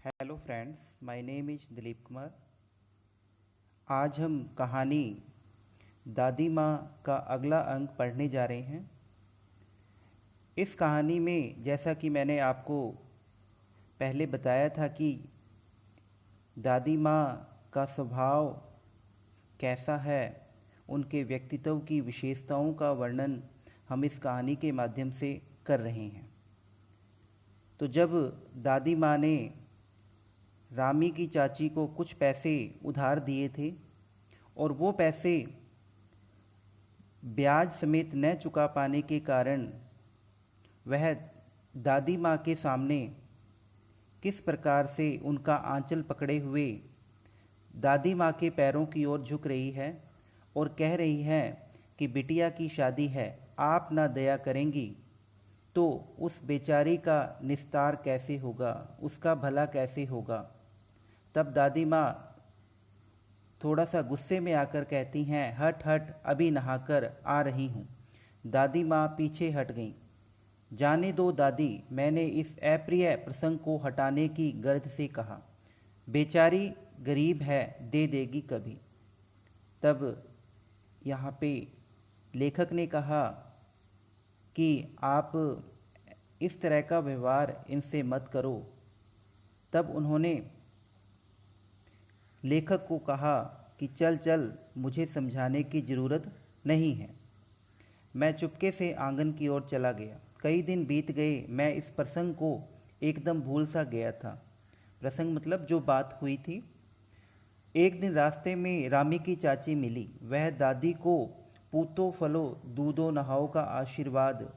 Hello friends, my name is Dilip Kumar. आज हम कहानी दादी माँ का अगला अंक पढ़ने जा रहे हैं। इस कहानी में जैसा कि मैंने आपको पहले बताया था कि दादी माँ का स्वभाव कैसा है, उनके व्यक्तित्व की विशेषताओं का वर्णन हम इस कहानी के माध्यम से कर रहे हैं। तो जब दादी माँ ने रामी की चाची को कुछ पैसे उधार दिए थे और वो पैसे ब्याज समेत न चुका पाने के कारण वह दादी माँ के सामने किस प्रकार से उनका आंचल पकड़े हुए दादी माँ के पैरों की ओर झुक रही है और कह रही है कि बिटिया की शादी है, आप ना दया करेंगी तो उस बेचारी का निस्तार कैसे होगा, उसका भला कैसे होगा। तब दादी माँ थोड़ा सा गुस्से में आकर कहती हैं, हट हट, अभी नहाकर आ रही हूँ। दादी माँ पीछे हट गईं। जाने दो दादी, मैंने इस अप्रिय प्रसंग को हटाने की गर्ज से कहा। बेचारी गरीब है, दे देगी कभी। तब यहाँ पे लेखक ने कहा कि आप इस तरह का व्यवहार इनसे मत करो। तब उन्होंने लेखक को कहा कि चल चल, मुझे समझाने की ज़रूरत नहीं है। मैं चुपके से आंगन की ओर चला गया। कई दिन बीत गए, मैं इस प्रसंग को एकदम भूल सा गया था। प्रसंग मतलब जो बात हुई थी। एक दिन रास्ते में रामी की चाची मिली। वह दादी को पूतो फलो दूधो नहाओ का आशीर्वाद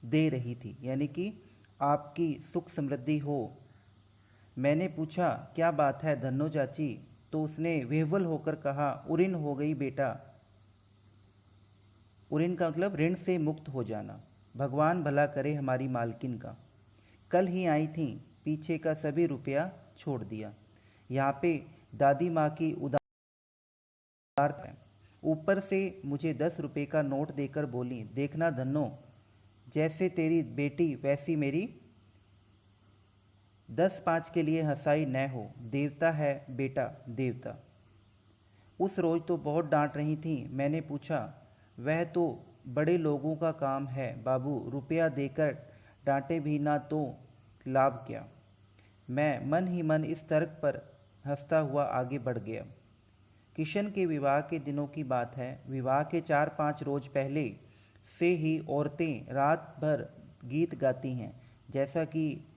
दे रही थी, यानी कि आपकी सुख समृद्धि हो। मैंने पूछा, क्या बात है धन्नो चाची? तो उसने विह्वल होकर कहा, उऋण हो गई बेटा। उऋण का मतलब ऋण से मुक्त हो जाना। भगवान भला करे हमारी मालकिन का। कल ही आई थी, पीछे का सभी रुपया छोड़ दिया। यहाँ पे दादी माँ की उदारता है। ऊपर से मुझे 10 रुपये का नोट देकर बोली, देखना धन्नो, जैसे तेरी बेटी वैसी मेरी 10 5 के लिए हंसाई न हो। देवता है बेटा, देवता। उस रोज तो बहुत डांट रही थी। मैंने पूछा, वह तो बड़े लोगों का काम है बाबू, रुपया देकर डांटे भी ना तो लाभ क्या। मैं मन ही मन इस तर्क पर हंसता हुआ आगे बढ़ गया। किशन के विवाह के दिनों की बात है। विवाह के 4 5 रोज पहले से ही औरतें रात भर गीत गाती हैं, जैसा कि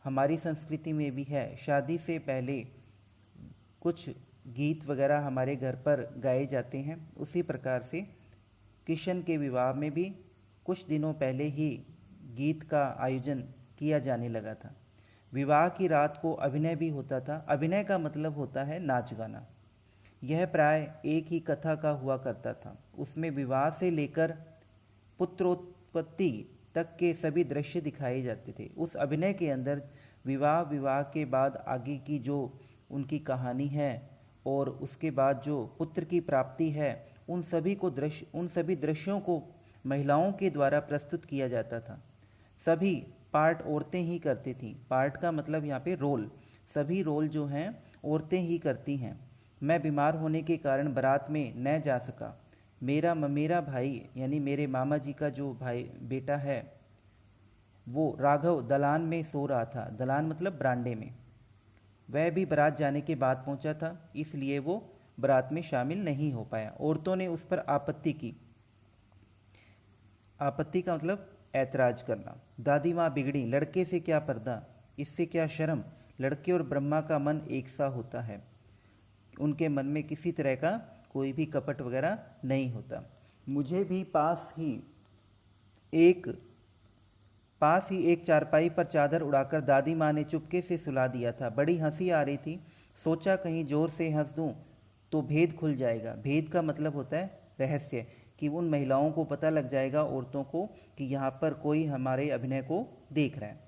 हमारी संस्कृति में भी है। शादी से पहले कुछ गीत वगैरह हमारे घर पर गाए जाते हैं, उसी प्रकार से किशन के विवाह में भी कुछ दिनों पहले ही गीत का आयोजन किया जाने लगा था। विवाह की रात को अभिनय भी होता था। अभिनय का मतलब होता है नाच गाना। यह प्राय एक ही कथा का हुआ करता था। उसमें विवाह से लेकर पुत्रोत्पत्ति तक के सभी दृश्य दिखाए जाते थे। उस अभिनय के अंदर विवाह के बाद आगे की जो उनकी कहानी है और उसके बाद जो पुत्र की प्राप्ति है, उन सभी दृश्यों को महिलाओं के द्वारा प्रस्तुत किया जाता था। सभी पार्ट औरतें ही करती थीं। पार्ट का मतलब यहाँ पे रोल। सभी रोल जो हैं औरतें ही करती हैं। मैं बीमार होने के कारण बारात में न जा सका। मेरा भाई यानी मेरे मामा जी का जो भाई बेटा है, वो राघव दलान में सो रहा था। दलान मतलब बरांडे में। वह भी बारात जाने के बाद पहुंचा था, इसलिए वो बारात में शामिल नहीं हो पाया। औरतों ने उस पर आपत्ति की। आपत्ति का मतलब ऐतराज करना। दादी माँ बिगड़ी, लड़के से क्या पर्दा, इससे क्या शर्म। लड़के और ब्रह्मा का मन एक सा होता है। उनके मन में किसी तरह का कोई भी कपट वगैरह नहीं होता। मुझे भी एक चारपाई पर चादर उड़ाकर दादी माँ ने चुपके से सुला दिया था। बड़ी हंसी आ रही थी। सोचा कहीं जोर से हंस दूं तो भेद खुल जाएगा। भेद का मतलब होता है रहस्य, कि उन महिलाओं को पता लग जाएगा, औरतों को, कि यहाँ पर कोई हमारे अभिनय को देख रहा है।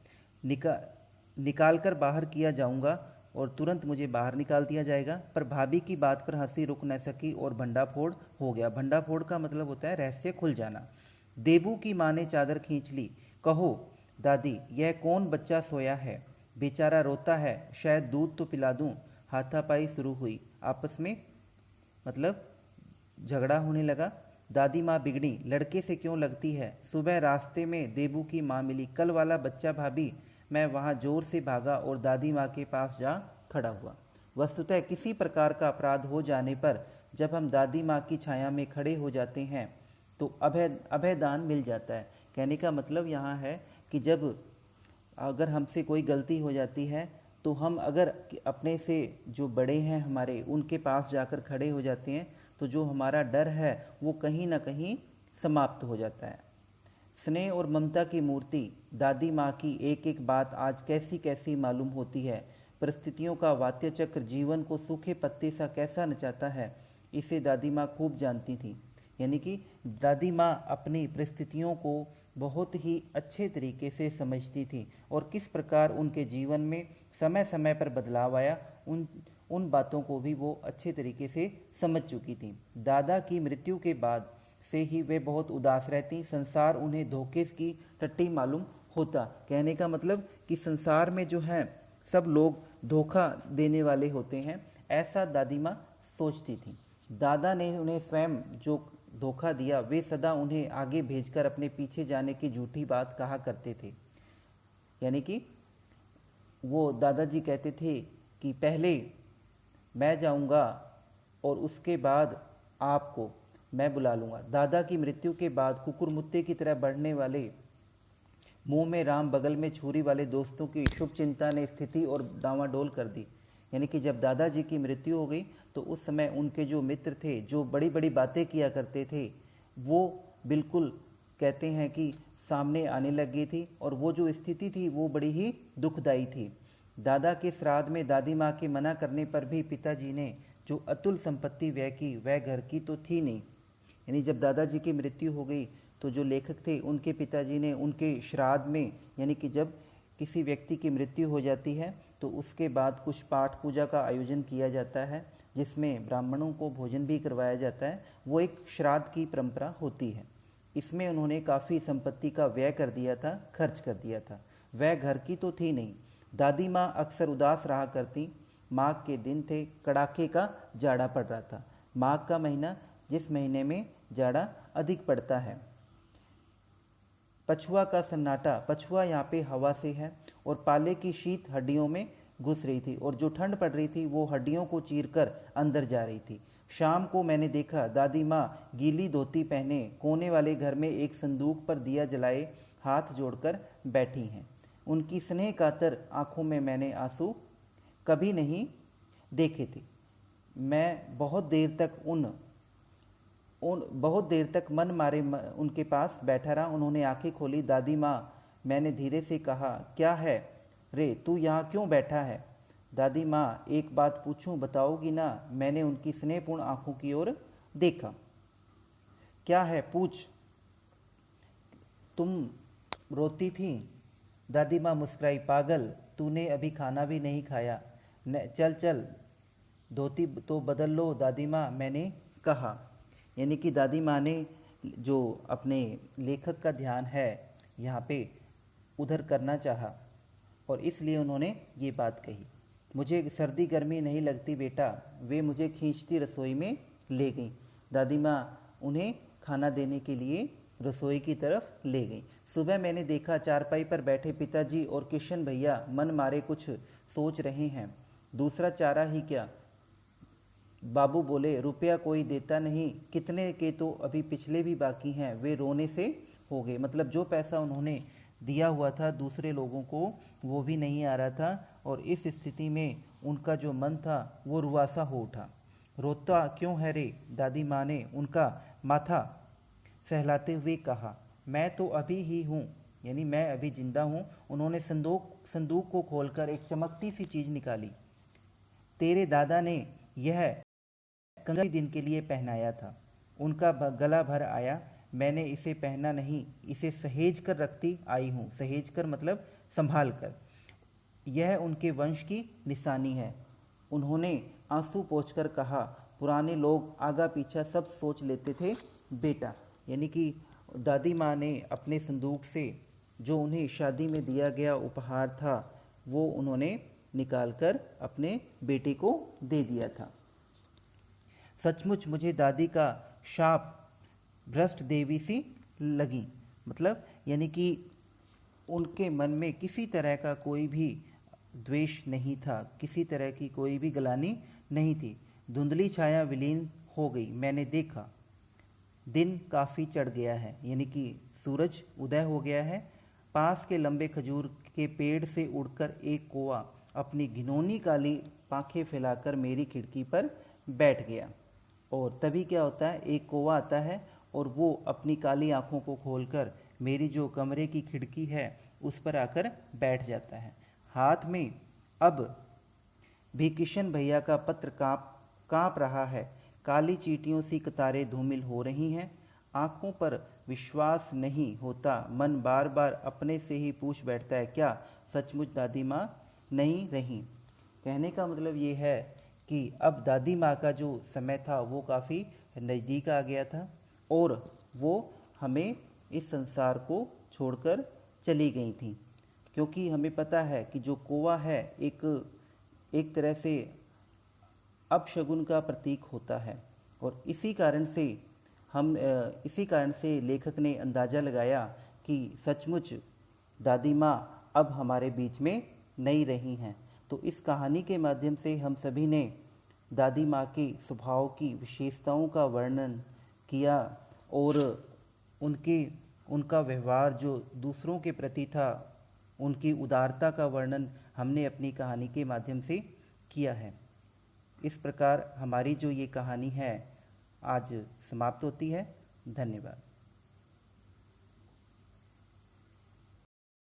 निकाल कर बाहर किया जाऊंगा और तुरंत मुझे बाहर निकाल दिया जाएगा। पर भाभी की बात पर हंसी रुक न सकी और भंडाफोड़ हो गया। भंडाफोड़ का मतलब होता है रहस्य खुल जाना। देबू की माँ ने चादर खींच ली। कहो दादी, यह कौन बच्चा सोया है? बेचारा रोता है, शायद दूध तो पिला दूं। हाथापाई शुरू हुई, आपस में मतलब झगड़ा होने लगा। दादी माँ बिगड़ी, लड़के से क्यों लगती है। सुबह रास्ते में देबू की माँ मिली, कल वाला बच्चा भाभी। मैं वहाँ जोर से भागा और दादी माँ के पास जा खड़ा हुआ। वस्तुतः किसी प्रकार का अपराध हो जाने पर जब हम दादी माँ की छाया में खड़े हो जाते हैं तो अभयदान मिल जाता है। कहने का मतलब यहाँ है कि जब अगर हमसे कोई गलती हो जाती है तो हम अगर अपने से जो बड़े हैं हमारे, उनके पास जाकर खड़े हो जाते हैं तो जो हमारा डर है वो कहीं ना कहीं समाप्त हो जाता है। स्नेह और ममता की मूर्ति दादी माँ की एक एक बात आज कैसी कैसी मालूम होती है। परिस्थितियों का वात्य चक्र जीवन को सूखे पत्ते सा कैसा नचाता है, इसे दादी माँ खूब जानती थी। यानी कि दादी माँ अपनी परिस्थितियों को बहुत ही अच्छे तरीके से समझती थी और किस प्रकार उनके जीवन में समय समय पर बदलाव आया, उन उन बातों को भी वो अच्छे तरीके से समझ चुकी थी। दादा की मृत्यु के बाद से ही वे बहुत उदास रहती, संसार उन्हें धोखे की टट्टी मालूम होता। कहने का मतलब कि संसार में जो है सब लोग धोखा देने वाले होते हैं, ऐसा दादी माँ सोचती थी। दादा ने उन्हें स्वयं जो धोखा दिया वे सदा उन्हें आगे भेजकर अपने पीछे जाने की झूठी बात कहा करते थे। यानी कि वो दादाजी कहते थे कि पहले मैं जाऊंगा और उसके बाद आपको मैं बुला लूँगा। दादा की मृत्यु के बाद कुकुरमुत्ते की तरह बढ़ने वाले, मुंह में राम बगल में छुरी वाले दोस्तों की शुभ चिंता ने स्थिति और डावाडोल कर दी। यानी कि जब दादाजी की मृत्यु हो गई तो उस समय उनके जो मित्र थे, जो बड़ी बड़ी बातें किया करते थे, वो बिल्कुल कहते हैं कि सामने आने लग गई थी और वो जो स्थिति थी वो बड़ी ही दुखदायी थी। दादा के श्राद्ध में दादी माँ के मना करने पर भी पिताजी ने जो अतुल संपत्ति व्यय की वह घर की तो थी नहीं। यानी जब दादाजी की मृत्यु हो गई तो जो लेखक थे उनके पिताजी ने उनके श्राद्ध में, यानी कि जब किसी व्यक्ति की मृत्यु हो जाती है तो उसके बाद कुछ पाठ पूजा का आयोजन किया जाता है जिसमें ब्राह्मणों को भोजन भी करवाया जाता है। वो एक श्राद्ध की परंपरा होती है। इसमें उन्होंने काफ़ी संपत्ति का व्यय कर दिया था, खर्च कर दिया था। वह घर की तो थी नहीं। दादी माँ अक्सर उदास रहा करती। माघ के दिन थे, कड़ाके का जाड़ा पड़ रहा था। माघ का महीना जिस महीने में जाड़ा अधिक पड़ता है। पछुआ का सन्नाटा, पछुआ यहाँ पे हवा से है और पाले की शीत हड्डियों में घुस रही थी और जो ठंड पड़ रही थी वो हड्डियों को चीरकर अंदर जा रही थी। शाम को मैंने देखा दादी माँ गीली धोती पहने कोने वाले घर में एक संदूक पर दिया जलाए हाथ जोड़कर बैठी हैं। उनकी स्नेह कातर आंखों में मैंने आंसू कभी नहीं देखे थे। मैं बहुत देर तक मन मारे उनके पास बैठा रहा। उन्होंने आंखें खोली। दादी माँ, मैंने धीरे से कहा, क्या है रे, तू यहाँ क्यों बैठा है। दादी माँ, एक बात पूछूं, बताओगी ना। मैंने उनकी स्नेहपूर्ण आंखों की ओर देखा। क्या है, पूछ। तुम रोती थी। दादी माँ मुस्कुराई, पागल, तूने अभी खाना भी नहीं खाया। चल चल धोती तो बदल लो दादी माँ, मैंने कहा। यानी कि दादी माँ ने जो अपने लेखक का ध्यान है यहाँ पे उधर करना चाहा और इसलिए उन्होंने ये बात कही। मुझे सर्दी गर्मी नहीं लगती बेटा। वे मुझे खींचती रसोई में ले गईं। दादी माँ उन्हें खाना देने के लिए रसोई की तरफ ले गईं। सुबह मैंने देखा चारपाई पर बैठे पिताजी और किशन भैया मन मारे कुछ सोच रहे हैं। दूसरा चारा ही क्या, बाबू बोले, रुपया कोई देता नहीं, कितने के तो अभी पिछले भी बाकी हैं। वे रोने से हो गए। मतलब जो पैसा उन्होंने दिया हुआ था दूसरे लोगों को वो भी नहीं आ रहा था और इस स्थिति में उनका जो मन था वो रुआसा हो उठा। रोता क्यों है रे, दादी माँ ने उनका माथा सहलाते हुए कहा। मैं तो अभी ही हूँ, यानी मैं अभी जिंदा हूँ। उन्होंने संदूक को खोलकर एक चमकती सी चीज़ निकाली। तेरे दादा ने यह कंगन दिन के लिए पहनाया था। उनका गला भर आया। मैंने इसे पहना नहीं, इसे सहेज कर रखती आई हूँ। सहेज कर मतलब संभाल कर। यह उनके वंश की निशानी है। उन्होंने आंसू पोंछकर कहा, पुराने लोग आगा पीछा सब सोच लेते थे बेटा। यानी कि दादी माँ ने अपने संदूक से जो उन्हें शादी में दिया गया उपहार था वो उन्होंने निकालकर अपने बेटे को दे दिया था। सचमुच मुझे दादी का शाप भ्रष्ट देवी सी लगी। मतलब यानी कि उनके मन में किसी तरह का कोई भी द्वेष नहीं था, किसी तरह की कोई भी ग्लानि नहीं थी। धुंधली छाया विलीन हो गई। मैंने देखा दिन काफ़ी चढ़ गया है, यानी कि सूरज उदय हो गया है। पास के लंबे खजूर के पेड़ से उड़कर एक कौवा अपनी घिनौनी काली पांखें फैलाकर मेरी खिड़की पर बैठ गया। और तभी क्या होता है, एक कौवा आता है और वो अपनी काली आंखों को खोलकर मेरी जो कमरे की खिड़की है उस पर आकर बैठ जाता है। हाथ में अब भी किशन भैया का पत्र कांप रहा है। काली चींटियों सी कतारें धूमिल हो रही हैं। आंखों पर विश्वास नहीं होता। मन बार बार अपने से ही पूछ बैठता है, क्या सचमुच दादी माँ नहीं रही। कहने का मतलब ये है कि अब दादी माँ का जो समय था वो काफ़ी नज़दीक आ गया था और वो हमें इस संसार को छोड़कर चली गई थी। क्योंकि हमें पता है कि जो कौवा है एक तरह से अपशगुन का प्रतीक होता है और इसी कारण से लेखक ने अंदाज़ा लगाया कि सचमुच दादी माँ अब हमारे बीच में नहीं रही हैं। तो इस कहानी के माध्यम से हम सभी ने दादी माँ के स्वभाव की विशेषताओं का वर्णन किया और उनका व्यवहार जो दूसरों के प्रति था, उनकी उदारता का वर्णन हमने अपनी कहानी के माध्यम से किया है। इस प्रकार हमारी जो ये कहानी है आज समाप्त होती है। धन्यवाद।